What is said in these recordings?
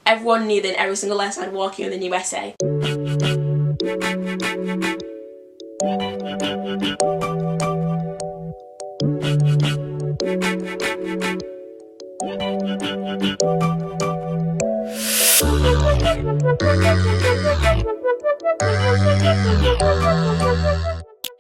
everyone knew that in every single lesson I'd walk in with a new essay.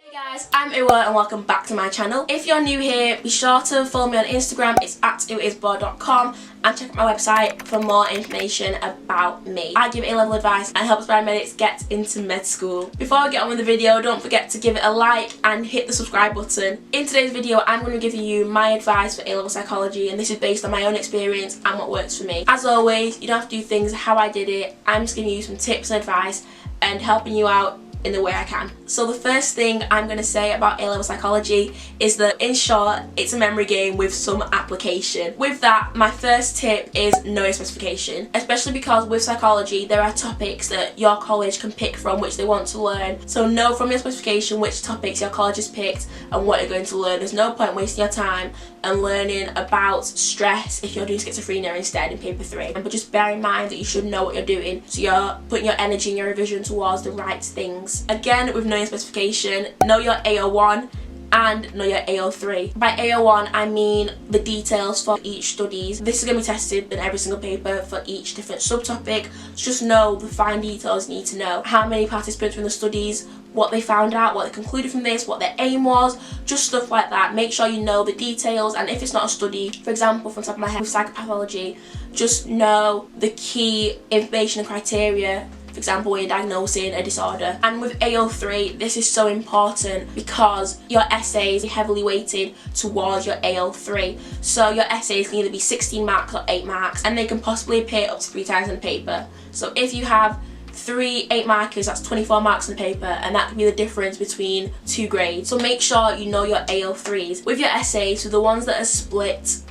Hey guys, I'm Uwa and welcome back to my channel. If you're new here, be sure to follow me on Instagram, it's at uwaisibor.com, and check out my website for more information about me. I give A-level advice and help aspiring medics get into med school. Before I get on with the video, don't forget to give it a like and hit the subscribe button. In today's video, I'm going to give you my advice for A-level psychology, and this is based on my own experience and what works for me. As always, you don't have to do things how I did it. I'm just giving you some tips and advice and helping you out in the way I can. So the first thing I'm going to say about A-level psychology is that, in short, it's a memory game with some application. With that, my first tip is know your specification, especially because with psychology there are topics that your college can pick from which they want to learn. So know from your specification which topics your college has picked and what you're going to learn. There's no point wasting your time and learning about stress if you're doing schizophrenia instead in paper 3. But just bear in mind that you should know what you're doing, so you're putting your energy and your revision towards the right things. Again, with knowing specification, know your A01 and know your A03. By A01 I mean the details for each studies. This is going to be tested in every single paper for each different subtopic. So just know the fine details you need to know. How many participants were in the studies, what they found out, what they concluded from this, what their aim was, just stuff like that. Make sure you know the details, and if it's not a study, for example, from the top of my head with psychopathology, just know the key information and criteria. For example, when you're diagnosing a disorder. And with A03, this is so important because your essays are heavily weighted towards your A03. So your essays can either be 16 marks or 8 marks, and they can possibly appear up to 3 times in the paper. So if you have 3 8-markers, that's 24 marks in the paper, and that can be the difference between 2 grades. So make sure you know your A03s. With your essays, so the ones that are split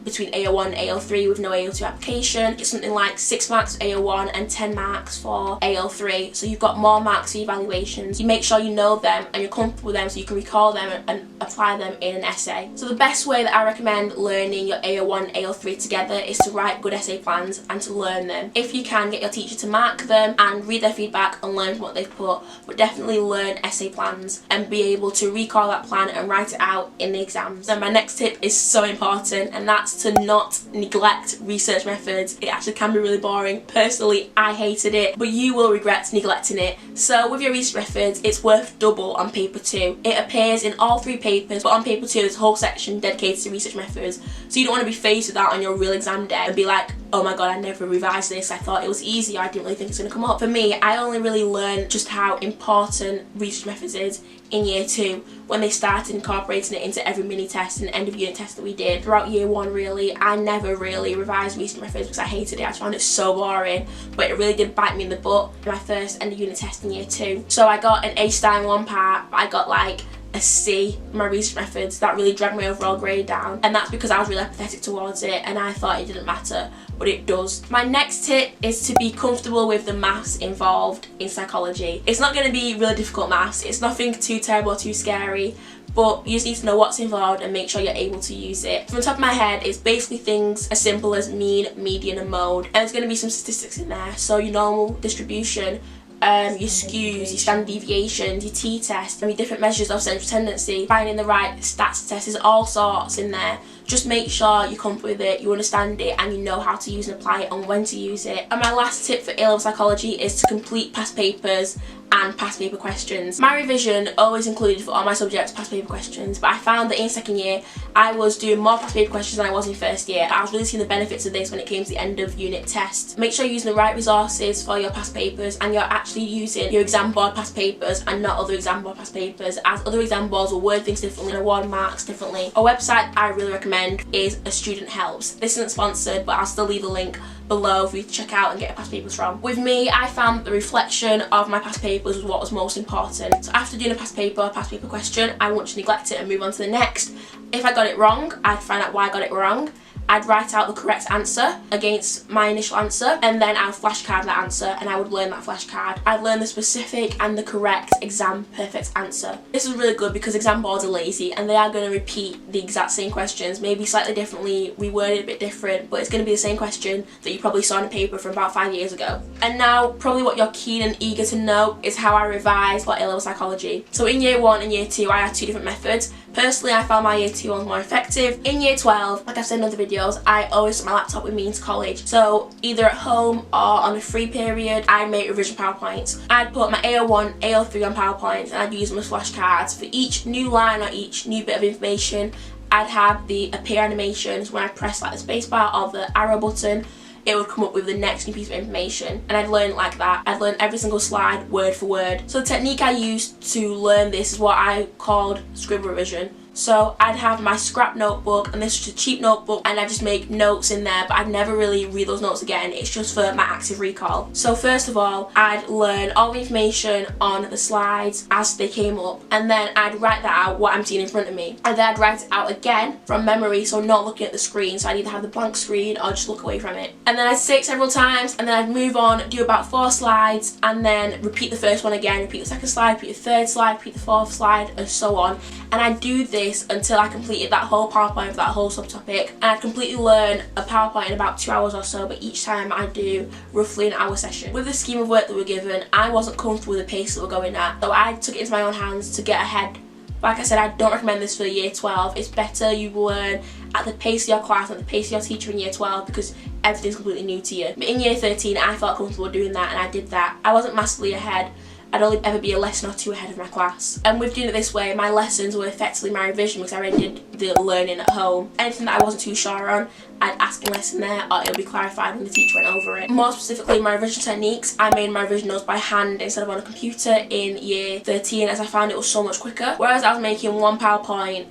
between A01 and A03 with no A02 application, it's something like 6 marks for A01 and 10 marks for A03. So you've got more marks for evaluations. You make sure you know them and you're comfortable with them so you can recall them and apply them in an essay. So the best way that I recommend learning your A01 and A03 together is to write good essay plans and to learn them. If you can, get your teacher to mark them and read their feedback and learn from what they've put, but definitely learn essay plans and be able to recall that plan and write it out in the exams. And my next tip is so important, and that's to not neglect research methods. It actually can be really boring. Personally, I hated it, but you will regret neglecting it. So with your research methods, it's worth double on paper 2. It appears in all 3 papers, but on paper 2 there's a whole section dedicated to research methods. So you don't want to be faced with that on your real exam day and be like, oh my god, I never revised this, I thought it was easy, I didn't really think it's going to come up. For me, I only really learned just how important research methods is in year 2 when they started incorporating it into every mini test and end of unit test that we did. Throughout year 1 really, I never really revised research methods because I hated it. I found it so boring, but it really did bite me in the butt in my first end of unit test in year 2. So I got an A* in one part, but I got like a C in my research methods. That really dragged my overall grade down, and that's because I was really apathetic towards it and I thought it didn't matter, but it does. My next tip is to be comfortable with the maths involved in psychology. It's not going to be really difficult maths, it's nothing too terrible or too scary, but you just need to know what's involved and make sure you're able to use it. From the top of my head, it's basically things as simple as mean, median and mode, and there's going to be some statistics in there. So your normal distribution, your skews, your standard deviations, your t-test, and your different measures of central tendency, finding the right stats test, there's all sorts in there. Just make sure you're comfortable with it, you understand it, and you know how to use and apply it and when to use it. And my last tip for A-level psychology is to complete past papers and past paper questions. My revision always included for all my subjects past paper questions, but I found that in second year I was doing more past paper questions than I was in first year. I was really seeing the benefits of this when it came to the end of unit test. Make sure you're using the right resources for your past papers and you're actually using your exam board past papers and not other exam board past papers, as other exam boards will word things differently and award marks differently. A website I really recommend is A Student Helps. This isn't sponsored, but I'll still leave a link below for you to check out and get your past papers from. With me, I found the reflection of my past papers was what was most important. So after doing a past paper question, I won't just neglect it and move on to the next. If I got it wrong, I'd find out why I got it wrong, I'd write out the correct answer against my initial answer, and then I would flashcard that answer and I would learn that flashcard. I'd learn the specific and the correct exam perfect answer. This is really good because exam boards are lazy and they are going to repeat the exact same questions, maybe slightly differently, reworded a bit different, but it's going to be the same question that you probably saw in a paper from about 5 years ago. And now, probably what you're keen and eager to know is how I revise for A Level Psychology. So in year 1 and year 2, I had 2 different methods. Personally, I found my year 2 ones more effective. In year 12, like I've said in other videos, I always took my laptop with me into college. So either at home or on a free period, I'd make revision PowerPoints. I'd put my A01, A03 on PowerPoints and I'd use them as flashcards. For each new line or each new bit of information, I'd have the appear animations. When I press like the spacebar or the arrow button, it would come up with the next new piece of information, and I'd learn like that. I'd learn every single slide word for word. So the technique I used to learn this is what I called scribble revision. So I'd have my scrap notebook, and this was a cheap notebook, and I'd just make notes in there, but I'd never really read those notes again. It's just for my active recall. So first of all, I'd learn all the information on the slides as they came up, and then I'd write that out, what I'm seeing in front of me. And then I'd write it out again from memory, so not looking at the screen. So I'd either have the blank screen or just look away from it. And then I'd say it several times, and then I'd move on, do about 4 slides, and then repeat the first one again, repeat the second slide, repeat the third slide, repeat the fourth slide, and so on. And I'd do this until I completed that whole PowerPoint for that whole subtopic. And I'd completely learn a PowerPoint in about 2 hours or so, but each time I'd do roughly an hour session. With the scheme of work that we're given, I wasn't comfortable with the pace that we're going at, so I took it into my own hands to get ahead. Like I said, I don't recommend this for year 12. It's better you learn at the pace of your class and the pace of your teacher in year 12 because everything's completely new to you. But in year 13, I felt comfortable doing that, and I did that. I wasn't massively ahead. I'd only ever be a lesson or 2 ahead of my class. And with doing it this way, my lessons were effectively my revision because I already did the learning at home. Anything that I wasn't too sure on, I'd ask in lesson there, or it'll be clarified when the teacher went over it. More specifically, my revision techniques, I made my revision notes by hand instead of on a computer in year 13, as I found it was so much quicker. Whereas I was making one PowerPoint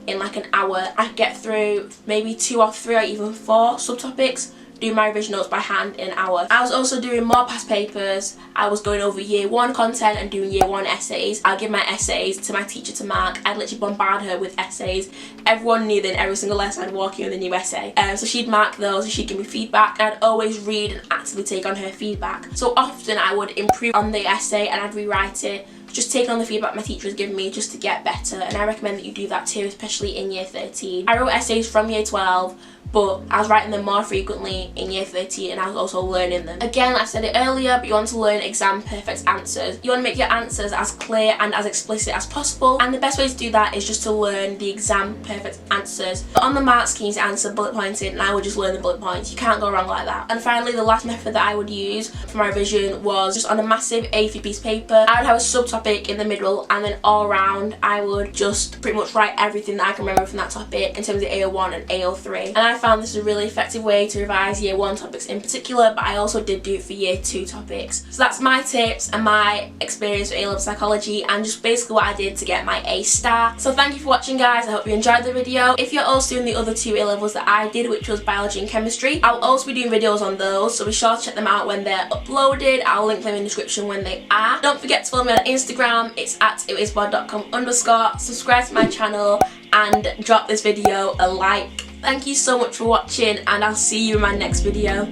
in like an hour, I could get through maybe 2 or 3 or even 4 subtopics, do my revision notes by hand in an hour. I was also doing more past papers. I was going over year 1 content and doing year 1 essays. I'd give my essays to my teacher to mark. I'd literally bombard her with essays. Everyone knew that in every single lesson I'd walk in with a new essay. So she'd mark those and she'd give me feedback. I'd always read and actively take on her feedback. So often I would improve on the essay and I'd rewrite it, just taking on the feedback my teacher was giving me just to get better. And I recommend that you do that too, especially in year 13. I wrote essays from year 12, but I was writing them more frequently in year 13 and I was also learning them. Again, I said it earlier, but you want to learn exam perfect answers. You want to make your answers as clear and as explicit as possible, and the best way to do that is just to learn the exam perfect answers. But on the mark schemes, answer bullet pointed, and I would just learn the bullet points. You can't go wrong like that. And finally, the last method that I would use for my revision was just on a massive A3 piece of paper. I would have a subtopic in the middle, and then all around I would just pretty much write everything that I can remember from that topic in terms of A01 and Ao3. And I found this a really effective way to revise year 1 topics in particular, but I also did do it for year 2 topics. So that's my tips and my experience with A Level Psychology, and just basically what I did to get my A star. So thank you for watching, guys. I hope you enjoyed the video. If you're also doing the other 2 A levels that I did, which was biology and chemistry, I'll also be doing videos on those, so be sure to check them out when they're uploaded. I'll link them in the description when they are. Don't forget to follow me on Instagram. It's at uwaisibor.com_. Subscribe to my channel and drop this video a like. Thank you so much for watching, and I'll see you in my next video.